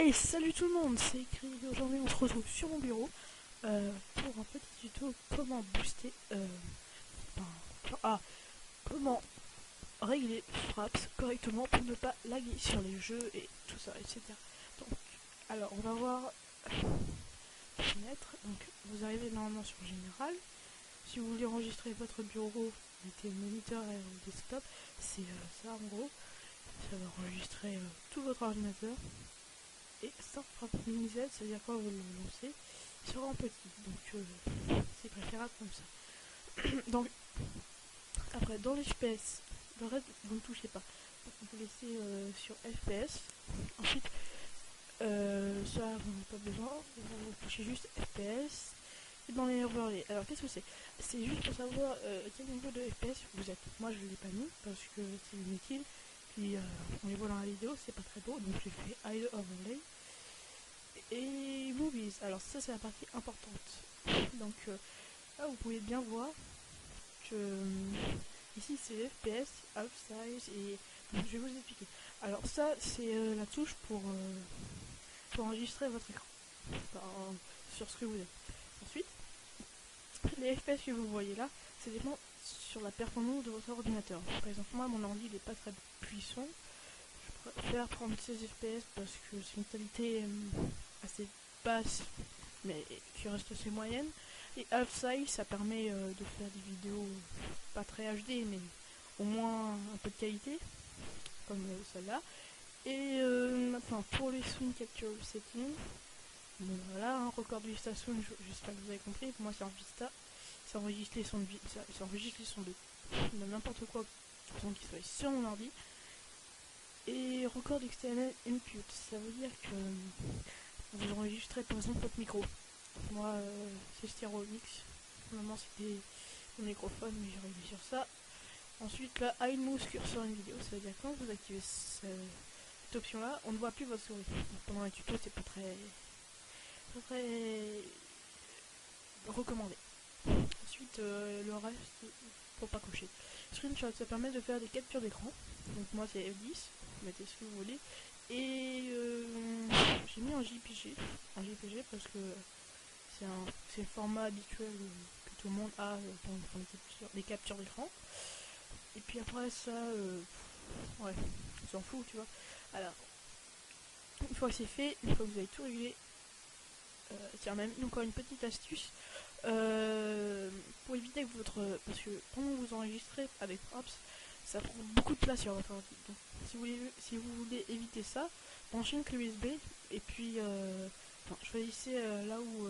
Hey, salut tout le monde, c'est Cri. Aujourd'hui on se retrouve sur mon bureau pour un petit tuto comment booster, comment régler Fraps correctement pour ne pas laguer sur les jeux et tout ça, etc. Donc, alors on va voir fenêtre. Donc vous arrivez normalement sur général. Si vous voulez enregistrer votre bureau, mettez moniteur et desktop, c'est ça en gros. Ça va enregistrer tout votre ordinateur. Et ça fera minimiser, c'est-à-dire quand vous le lancez, il sera en petit. Donc c'est préférable comme ça. Donc après dans les FPS, le reste vous ne touchez pas. Donc, vous laissez sur FPS. Ensuite ça vous n'avez pas besoin. Vous touchez juste FPS. Et dans les overlays. Alors qu'est-ce que c'est? C'est juste pour savoir quel niveau de FPS vous êtes. Moi je ne l'ai pas mis parce que c'est inutile. Puis on les voit dans la vidéo, c'est pas très beau. Donc j'ai fait hide overlay. Et movies, alors ça c'est la partie importante. Donc là vous pouvez bien voir que ici c'est FPS, half size et donc, je vais vous expliquer. Alors ça c'est la touche pour enregistrer votre écran sur ce que vous êtes. Ensuite, les FPS que vous voyez là, ça dépend sur la performance de votre ordinateur. Par exemple moi mon ordi il n'est pas très puissant. Je préfère prendre 16 FPS parce que c'est une qualité assez basse mais qui reste assez moyenne. Et half size ça permet de faire des vidéos pas très HD mais au moins un peu de qualité comme celle-là. Et maintenant pour les sound capture settings, bon voilà, un record de Vista Sound, j'espère que vous avez compris. Pour moi c'est en Vista, ça enregistre les sons de n'importe quoi sans qu'il soit sur mon ordi. Et record external input, ça veut dire que vous enregistrez par exemple votre micro. Moi c'est Stereomix, normalement c'était le microphone mais j'ai réglé sur ça. Ensuite là, hide mouse cursor une vidéo, ça veut dire que quand vous activez cette option là, on ne voit plus votre souris. Donc, pendant les tutos c'est pas très recommandé. Ensuite le reste, faut pas cocher. Screenshot, ça permet de faire des captures d'écran. Donc moi c'est F10, vous mettez ce que vous voulez. Et j'ai mis en JPG parce que c'est le format habituel que tout le monde a pour les captures d'écran. Et puis après ça, ouais, on s'en fout, tu vois. Alors, une fois que c'est fait, une fois que vous avez tout réglé, tiens, même encore une petite astuce, pour éviter que parce que quand vous enregistrez avec Fraps, ça prend beaucoup de place sur votre ordi. Donc, si vous voulez éviter ça, branchez une clé USB et puis choisissez là où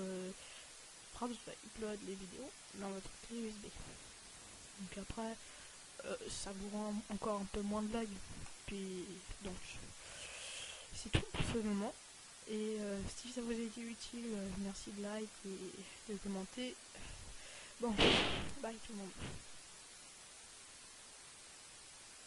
Fraps va upload les vidéos dans votre clé USB. Donc après, ça vous rend encore un peu moins de lag. Puis donc c'est tout pour ce moment. Et si ça vous a été utile, merci de like et de commenter. Bon, bye tout le monde.